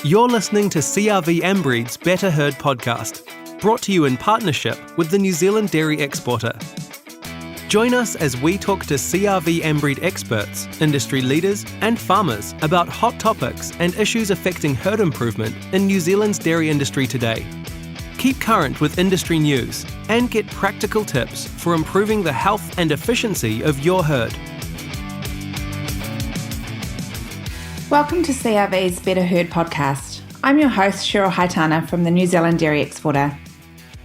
You're listening to CRV Ambreed's Better Herd podcast, brought to you in partnership with the New Zealand dairy exporter. Join us as we talk to CRV Ambreed experts, industry leaders and farmers about hot topics and issues affecting herd improvement in New Zealand's dairy industry today. Keep current with industry news and get practical tips for improving the health and efficiency of your herd. Welcome to CRV's Better Herd podcast. I'm your host, Cheryl Haitana from the New Zealand Dairy Exporter.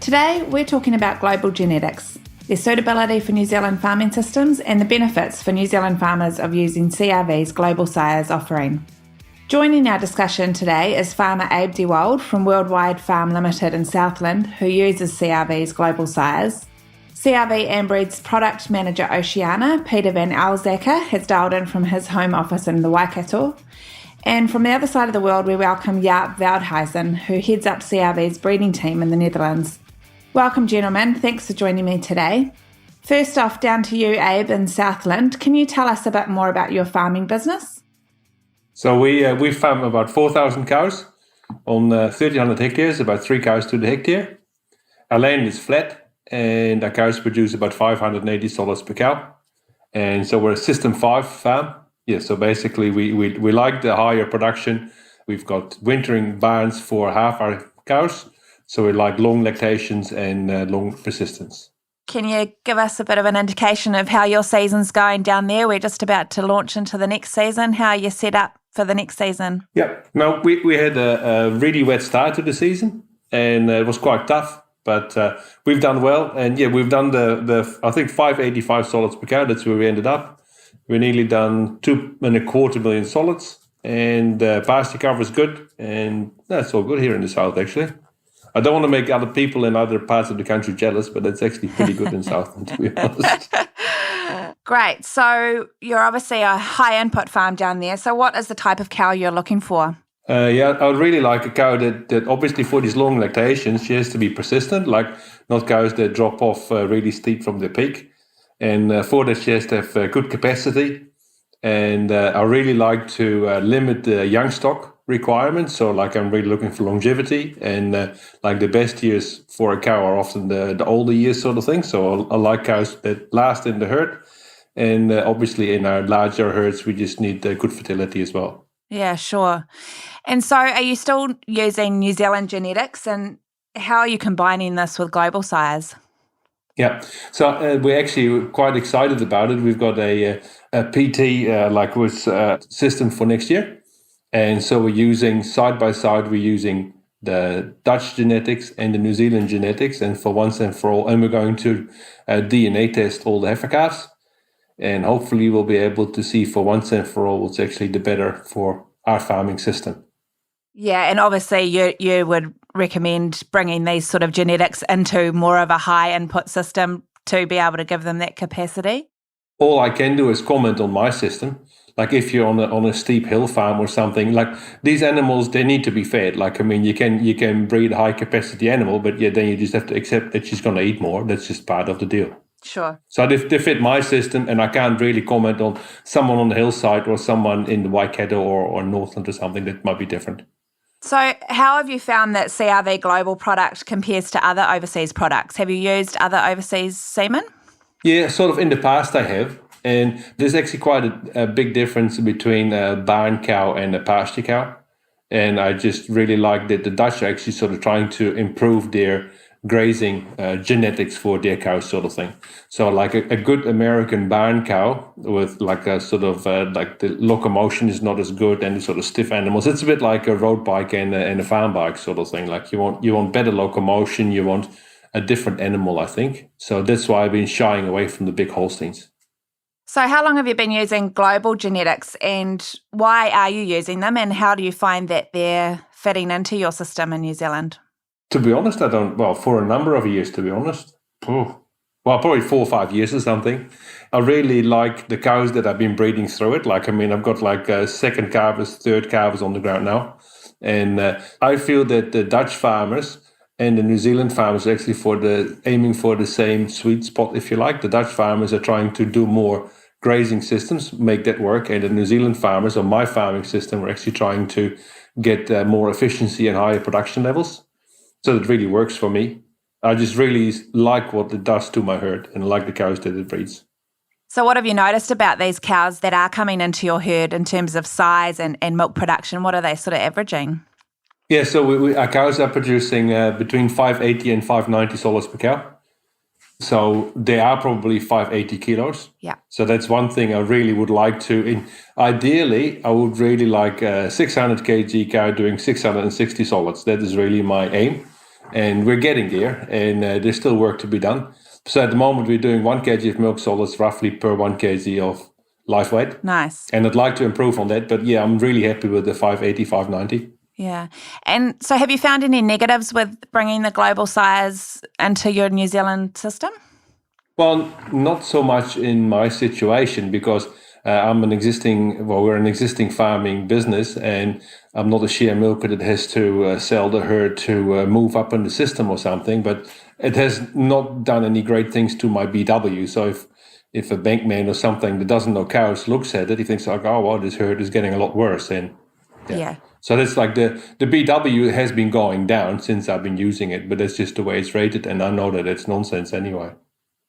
Today, we're talking about global genetics, their suitability for New Zealand farming systems, and the benefits for New Zealand farmers of using CRV's global sires offering. Joining our discussion today is farmer Abe De Wolde from Woldwide Farm Limited in Southland, who uses CRV's global sires. CRV Ambreed's product manager Oceania Peter van Elzakker has dialed in from his home office in the Waikato. And from the other side of the world, we welcome Jaap Veldhuisen, who heads up CRV's breeding team in the Netherlands. Welcome, gentlemen. Thanks for joining me today. First off, down to you, Abe, in Southland. Can you tell us a bit more about your farming business? So we farm about 4,000 cows on 1,300 hectares, about 3 cows to the hectare. Our land is flat, and our cows produce about 580 solids per cow. And so we're a System 5 farm. Yeah, so basically we like the higher production. We've got wintering barns for half our cows, so we like long lactations and long persistence. Can you give us a bit of an indication of how your season's going down there? We're just about to launch into the next season. How are you set up for the next season? Yeah, no, we had a really wet start to the season, and it was quite tough. But we've done well, and yeah, we've done the I think 585 solids per cow. That's where we ended up. We're nearly done 2.25 million solids, and pasture cover is good, and that's all good here in the south. Actually, I don't want to make other people in other parts of the country jealous, but it's actually pretty good in Southland, to be honest. Great. So you're obviously a high input farm down there. So what is the type of cow you're looking for? Yeah, I would really like a cow that obviously for these long lactations, she has to be persistent, like not cows that drop off really steep from the peak. And for that, she has to have good capacity. And I really like to limit the young stock requirements. So like I'm really looking for longevity. And like the best years for a cow are often the older years sort of thing. So I like cows that last in the herd. And obviously in our larger herds, we just need good fertility as well. Yeah, sure. And so are you still using New Zealand genetics, and how are you combining this with global sires? Yeah, so we're actually quite excited about it. We've got a PT system for next year. And so we're using side by side, we're using the Dutch genetics and the New Zealand genetics, and for once and for all, and we're going to DNA test all the heifer calves. And hopefully we'll be able to see for once and for all what's actually the better for our farming system. Yeah, and obviously you would recommend bringing these sort of genetics into more of a high input system to be able to give them that capacity? All I can do is comment on my system. Like if you're on a steep hill farm or something, like these animals, they need to be fed. Like, I mean, you can breed a high capacity animal, but yeah, then you just have to accept that she's going to eat more. That's just part of the deal. Sure. So they fit my system, and I can't really comment on someone on the hillside or someone in the Waikato or Northland or something that might be different. So how have you found that CRV Global product compares to other overseas products? Have you used other overseas semen? Yeah, sort of in the past I have. And there's actually quite a big difference between a barn cow and a pasture cow. And I just really like that the Dutch are actually sort of trying to improve their grazing genetics for their cows sort of thing. So like a good American barn cow with like a sort of like the locomotion is not as good and the sort of stiff animals. It's a bit like a road bike and a farm bike sort of thing. Like you want better locomotion, you want a different animal, I think. So that's why I've been shying away from the big Holsteins. So how long have you been using global genetics, and why are you using them, and how do you find that they're fitting into your system in New Zealand? To be honest, I don't, well, for a number of years, to be honest. Well, probably 4 or 5 years or something. I really like the cows that I've been breeding through it. Like, I mean, I've got like second calves, third calves on the ground now. And I feel that the Dutch farmers and the New Zealand farmers are actually aiming for the same sweet spot, if you like. The Dutch farmers are trying to do more grazing systems, make that work. And the New Zealand farmers, or my farming system, are actually trying to get more efficiency and higher production levels. So it really works for me. I just really like what it does to my herd and like the cows that it breeds. So what have you noticed about these cows that are coming into your herd in terms of size and milk production? What are they sort of averaging? Yeah, so our cows are producing between 580 and 590 solids per cow. So they are probably 580 kilos. Yeah. So that's one thing I really would like to. Ideally, I would really like a 600 kg cow doing 660 solids. That is really my aim. And we're getting there, and there's still work to be done. So at the moment, we're doing 1 kg of milk solids roughly per 1 kg of live weight. Nice. And I'd like to improve on that. But yeah, I'm really happy with the 580, 590. Yeah. And so have you found any negatives with bringing the global size into your New Zealand system? Well, not so much in my situation because we're an existing farming business, and I'm not a share milker that has to sell the herd to move up in the system or something, but it has not done any great things to my BW. So if a bankman or something that doesn't know cows looks at it, he thinks like, oh, well, this herd is getting a lot worse. And yeah. So that's like the BW has been going down since I've been using it, but that's just the way it's rated, and I know that it's nonsense anyway.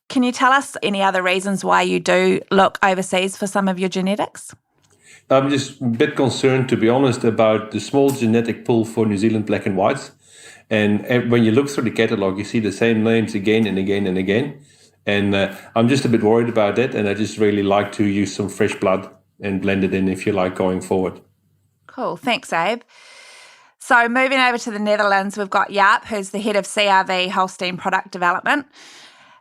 Can you tell us any other reasons why you do look overseas for some of your genetics? I'm just a bit concerned, to be honest, about the small genetic pool for New Zealand black and whites. And when you look through the catalogue, you see the same names again and again and again. And I'm just a bit worried about that, and I just really like to use some fresh blood and blend it in, if you like, going forward. Cool. Thanks, Abe. So moving over to the Netherlands, we've got Jaap, who's the head of CRV Holstein Product Development.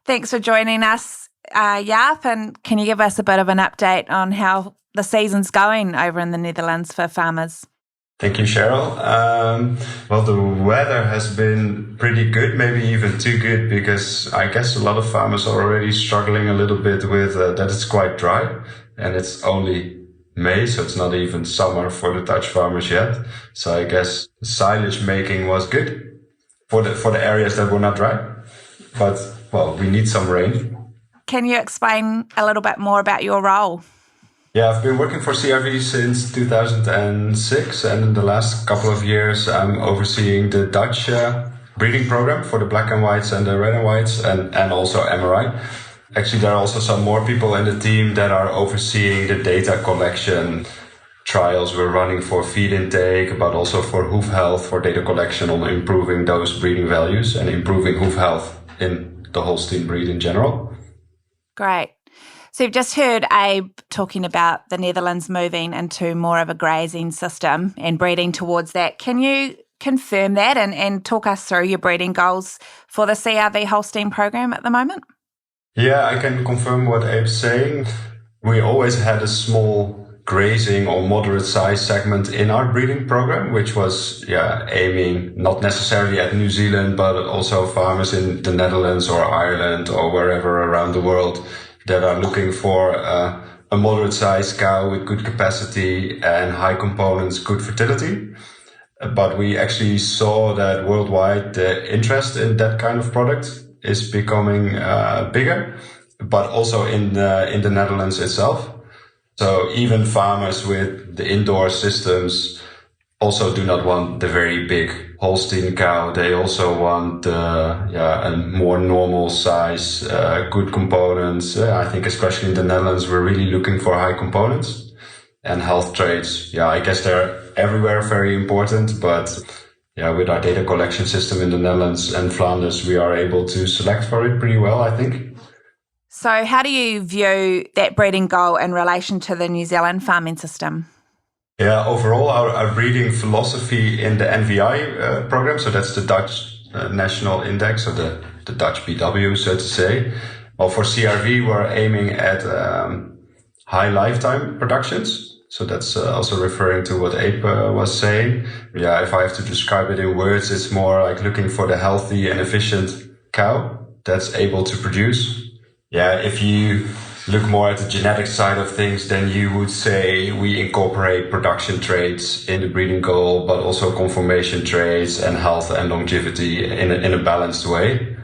Thanks for joining us, Jaap, and can you give us a bit of an update on how the season's going over in the Netherlands for farmers? Thank you, Cheryl. Well, the weather has been pretty good, maybe even too good, because I guess a lot of farmers are already struggling a little bit with that it's quite dry, and it's only May, so it's not even summer for the Dutch farmers yet. So I guess silage making was good for the areas that were not dry. But, well, we need some rain. Can you explain a little bit more about your role? Yeah, I've been working for CRV since 2006, and in the last couple of years, I'm overseeing the Dutch breeding program for the black and whites and the red and whites, and also MRI. Actually, there are also some more people in the team that are overseeing the data collection trials we're running for feed intake, but also for hoof health, for data collection on improving those breeding values and improving hoof health in the Holstein breed in general. Great. So you've just heard Abe talking about the Netherlands moving into more of a grazing system and breeding towards that. Can you confirm that and talk us through your breeding goals for the CRV Holstein program at the moment? Yeah, I can confirm what Abe's saying. We always had a small grazing or moderate size segment in our breeding program, which was aiming not necessarily at New Zealand, but also farmers in the Netherlands or Ireland or wherever around the world that are looking for a moderate size cow with good capacity and high components, good fertility. But we actually saw that worldwide the interest in that kind of product is becoming bigger, but also in the Netherlands itself. So even farmers with the indoor systems also do not want the very big Holstein cow. They also want a more normal size, good components. I think especially in the Netherlands, we're really looking for high components and health traits. Yeah, I guess they're everywhere very important, but with our data collection system in the Netherlands and Flanders, we are able to select for it pretty well, I think. So how do you view that breeding goal in relation to the New Zealand farming system? Yeah, overall, our breeding philosophy in the NVI program, so that's the Dutch National Index, or the Dutch BW, so to say. Well, for CRV, we're aiming at high lifetime productions. So that's also referring to what Abe was saying. Yeah, if I have to describe it in words, it's more like looking for the healthy and efficient cow that's able to produce. Yeah, if you look more at the genetic side of things, then you would say we incorporate production traits in the breeding goal, but also conformation traits and health and longevity in a balanced way.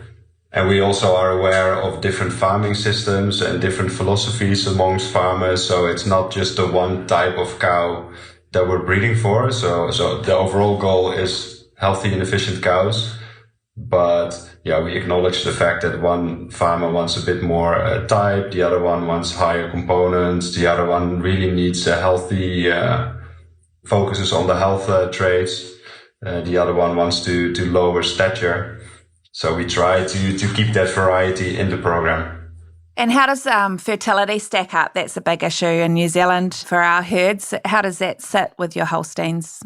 And we also are aware of different farming systems and different philosophies amongst farmers. So it's not just the one type of cow that we're breeding for. So the overall goal is healthy and efficient cows. But yeah, we acknowledge the fact that one farmer wants a bit more type, the other one wants higher components, the other one really needs a healthy, focuses on the health traits. The other one wants to lower stature. So we try to keep that variety in the program. And how does fertility stack up? That's a big issue in New Zealand for our herds. How does that sit with your Holsteins?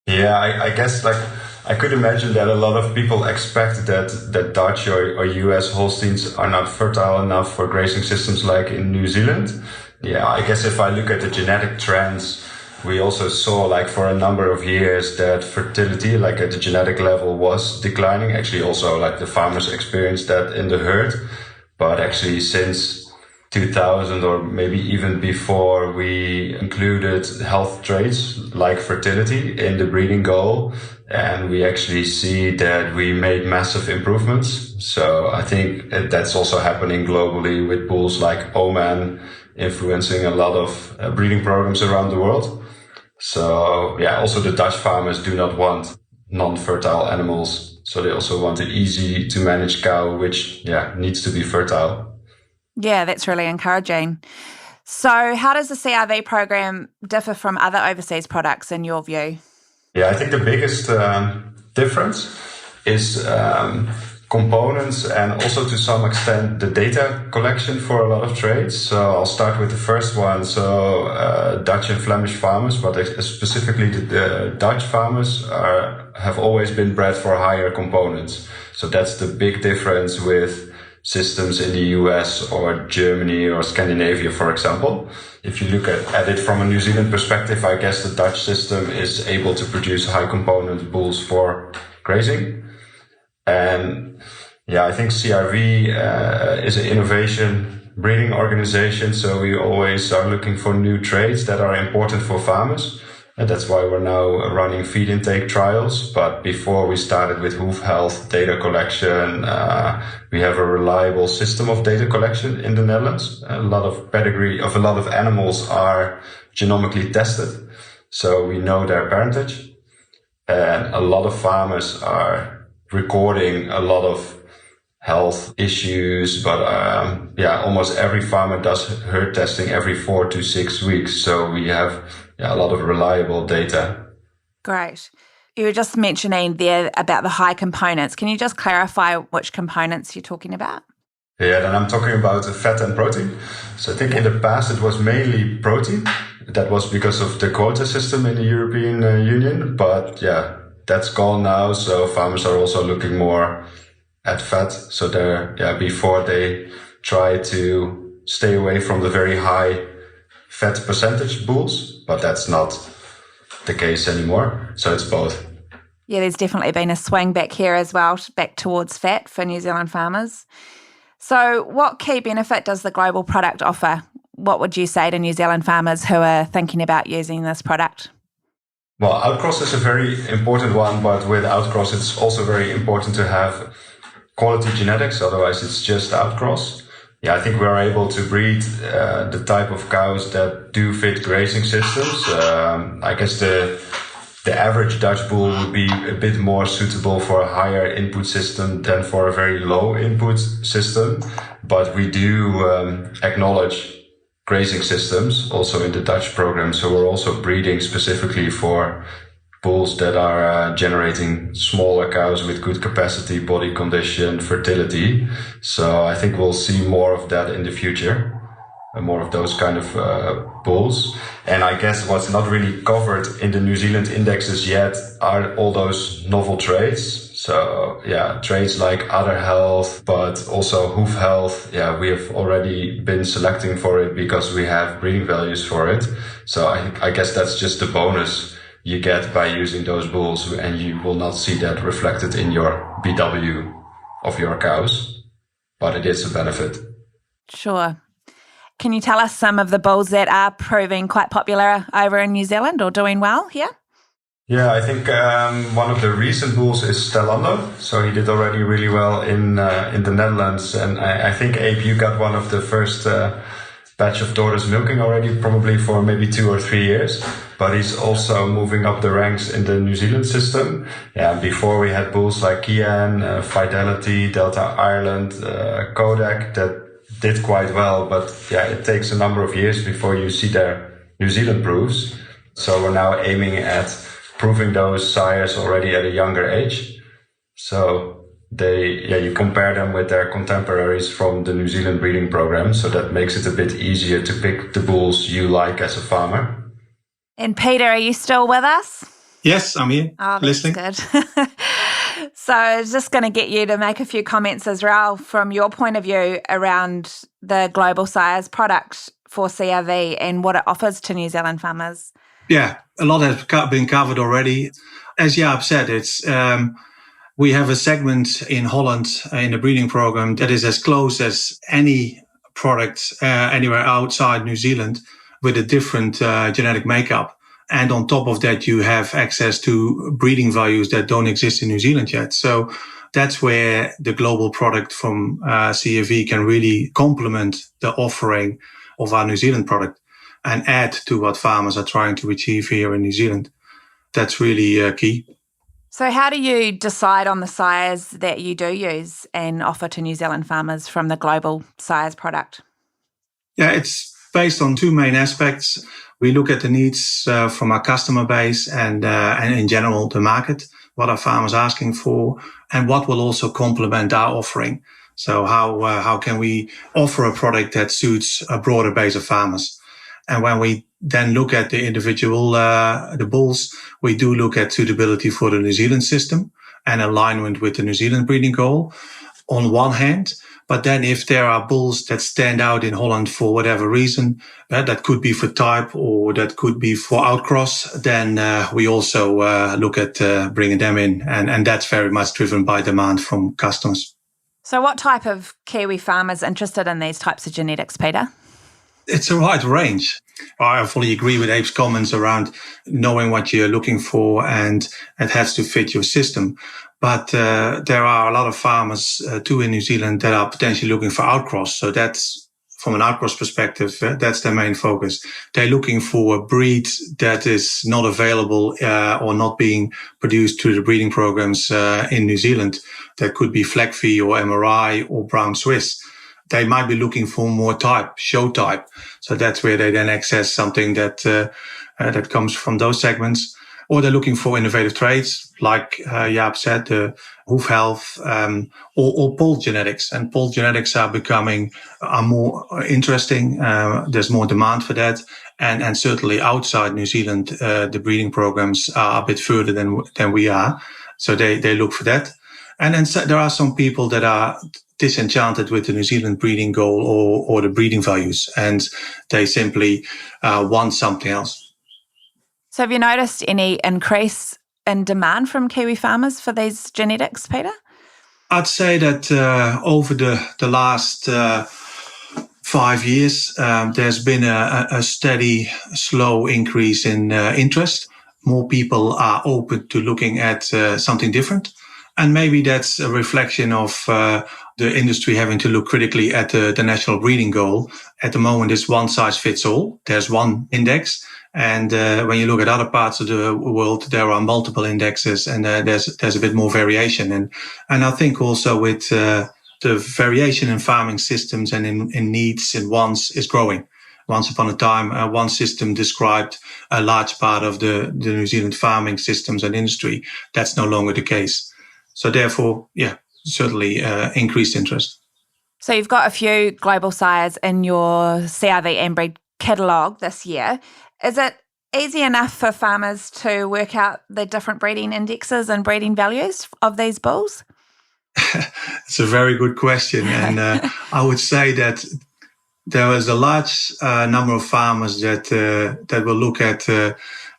Yeah, I guess I could imagine that a lot of people expect that Dutch or US Holsteins are not fertile enough for grazing systems like in New Zealand. Yeah, I guess if I look at the genetic trends, we also saw for a number of years that fertility, at the genetic level, was declining. Actually, also the farmers experienced that in the herd. But actually since 2000 or maybe even before, we included health traits like fertility in the breeding goal. And we actually see that we made massive improvements. So I think that's also happening globally with bulls like Oman influencing a lot of breeding programs around the world. So yeah, also the Dutch farmers do not want non-fertile animals. So they also want an easy to manage cow, which needs to be fertile. Yeah, that's really encouraging. So how does the CRV program differ from other overseas products in your view? Yeah, I think the biggest difference is components and also to some extent the data collection for a lot of traits. So I'll start with the first one. So Dutch and Flemish farmers, but specifically the Dutch farmers have always been bred for higher components. So that's the big difference with systems in the US or Germany or Scandinavia, for example. If you look at it from a New Zealand perspective, I guess the Dutch system is able to produce high component bulls for grazing. And I think CRV is an innovation breeding organization. So we always are looking for new traits that are important for farmers. And that's why we're now running feed intake trials. But before we started with hoof health data collection, we have a reliable system of data collection in the Netherlands. A lot of pedigree of a lot of animals are genomically tested. So we know their parentage. And a lot of farmers are recording a lot of health issues, but almost every farmer does herd testing every 4 to 6 weeks. So we have a lot of reliable data. Great. You were just mentioning there about the high components. Can you just clarify which components you're talking about? Yeah, then I'm talking about fat and protein. So I think in the past it was mainly protein. That was because of the quota system in the European Union. But that's gone now. So farmers are also looking more at fat. So before they try to stay away from the very high fat percentage bulls, but that's not the case anymore. So it's both. Yeah, there's definitely been a swing back here as well, back towards fat for New Zealand farmers. So what key benefit does the global product offer? What would you say to New Zealand farmers who are thinking about using this product? Well, outcross is a very important one, but with outcross, it's also very important to have quality genetics. Otherwise, it's just outcross. Yeah, I think we are able to breed the type of cows that do fit grazing systems. I guess the average Dutch bull would be a bit more suitable for a higher input system than for a very low input system. But we do acknowledge grazing systems also in the Dutch program. So we're also breeding specifically for bulls that are generating smaller cows with good capacity, body condition, fertility. So I think we'll see more of that in the future, more of those kind of bulls. And I guess what's not really covered in the New Zealand indexes yet are all those novel traits. So traits like udder health, but also hoof health. Yeah, we have already been selecting for it because we have breeding values for it. So I guess that's just a bonus you get by using those bulls, and you will not see that reflected in your BW of your cows, but it is a benefit. Sure. Can you tell us some of the bulls that are proving quite popular over in New Zealand or doing well here? Yeah, I think one of the recent bulls is Stellando. So he did already really well in the Netherlands, and I think Abe, you got one of the first batch of daughters milking already, probably for maybe 2 or 3 years. But he's also moving up the ranks in the New Zealand system. Yeah, before we had bulls like Kian, Fidelity, Delta Ireland, Kodak that did quite well. But yeah, it takes a number of years before you see their New Zealand proofs. So we're now aiming at proving those sires already at a younger age. So you compare them with their contemporaries from the New Zealand breeding program. So that makes it a bit easier to pick the bulls you like as a farmer. And Peter, are you still with us? Yes, I'm here, listening. That's good. So I was just going to get you to make a few comments, Israel, from your point of view around the global sires product for CRV and what it offers to New Zealand farmers. Yeah, a lot has been covered already. As Jaap said, it's we have a segment in Holland in the breeding program that is as close as any product anywhere outside New Zealand with a different genetic makeup. And on top of that, you have access to breeding values that don't exist in New Zealand yet. So that's where the global product from CRV can really complement the offering of our New Zealand product and add to what farmers are trying to achieve here in New Zealand. That's really key. So how do you decide on the sires that you do use and offer to New Zealand farmers from the global sires product? Yeah, it's based on two main aspects. We look at the needs from our customer base and in general the market, what are farmers asking for, and what will also complement our offering. So how can we offer a product that suits a broader base of farmers? And when we then look at the individual, the bulls, we do look at suitability for the New Zealand system and alignment with the New Zealand breeding goal on one hand. But then if there are bulls that stand out in Holland for whatever reason, that could be for type or that could be for outcross, then we also look at bringing them in. And that's very much driven by demand from customers. So what type of Kiwi farmers interested in these types of genetics, Peter? It's a wide range. I fully agree with Abe's comments around knowing what you're looking for and it has to fit your system. But there are a lot of farmers too in New Zealand that are potentially looking for outcross. So that's from an outcross perspective, that's their main focus. They're looking for a breed that is not available or not being produced through the breeding programs in New Zealand. That could be Fleckvieh or MRI or Brown Swiss. They might be looking for more type, show type. So that's where they then access something that that comes from those segments. Or they're looking for innovative traits, like Jaap said, the hoof health, or polled genetics. And polled genetics are more interesting. There's more demand for that. And certainly outside New Zealand, the breeding programs are a bit further than we are. So they look for that. And then there are some people that are disenchanted with the New Zealand breeding goal or the breeding values, and they simply want something else. So have you noticed any increase in demand from Kiwi farmers for these genetics, Peter? I'd say that over the last 5 years, there's been a steady, slow increase in interest. More people are open to looking at something different. And maybe that's a reflection of the industry having to look critically at the national breeding goal. At the moment, it's one size fits all. There's one index. And when you look at other parts of the world, there are multiple indexes and there's a bit more variation. And I think also with the variation in farming systems and in needs and wants is growing. Once upon a time, one system described a large part of the New Zealand farming systems and industry. That's no longer the case. So therefore, certainly increased interest. So you've got a few global sires in your CRV Ambreed catalogue this year. Is it easy enough for farmers to work out the different breeding indexes and breeding values of these bulls? It's a very good question. And I would say that there is a large number of farmers that will look at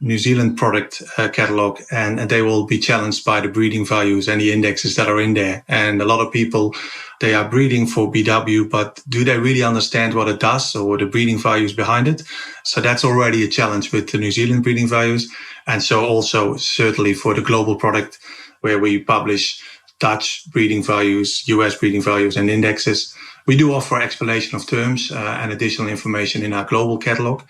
New Zealand product catalog and they will be challenged by the breeding values and the indexes that are in there. And a lot of people, they are breeding for BW, but do they really understand what it does or the breeding values behind it? So that's already a challenge with the New Zealand breeding values. And so also certainly for the global product where we publish Dutch breeding values, US breeding values and indexes, We do offer explanation of terms and additional information in our global catalog.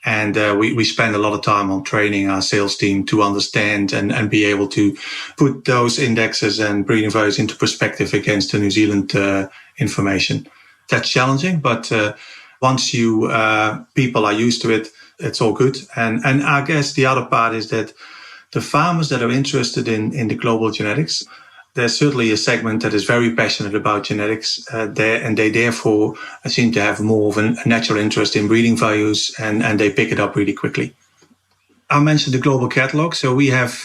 And we spend a lot of time on training our sales team to understand and be able to put those indexes and breeding values into perspective against the New Zealand information. That's challenging, but once people are used to it, it's all good. And I guess the other part is that the farmers that are interested in the global genetics, there's certainly a segment that is very passionate about genetics there, and they therefore seem to have more of a natural interest in breeding values, and they pick it up really quickly. I mentioned the global catalog. So we have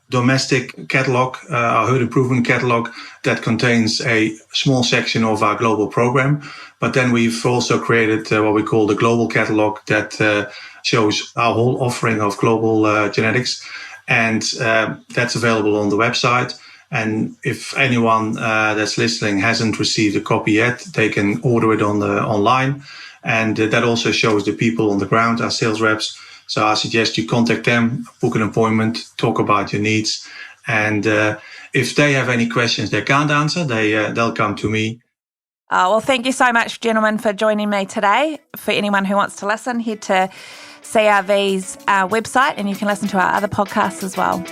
domestic catalog, our herd improvement catalog, that contains a small section of our global program. But then we've also created what we call the global catalog that shows our whole offering of global genetics. And that's available on the website. And if anyone that's listening hasn't received a copy yet, they can order it online. And that also shows the people on the ground, our sales reps. So I suggest you contact them, book an appointment, talk about your needs. And if they have any questions they can't answer, they'll come to me. Well, thank you so much, gentlemen, for joining me today. For anyone who wants to listen, head to CRV's website and you can listen to our other podcasts as well.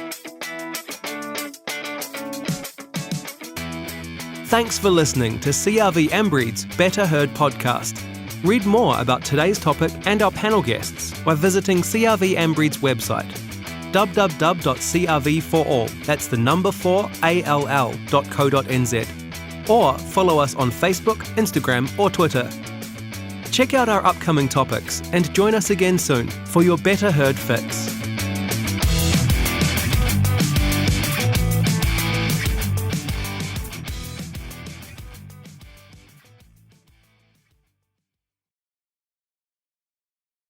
Thanks for listening to CRV Ambreed's Better Herd podcast. Read more about today's topic and our panel guests by visiting CRV Ambreed's website, www.crv4all, that's the number 4all.co.nz, or follow us on Facebook, Instagram, or Twitter. Check out our upcoming topics and join us again soon for your Better Herd fix.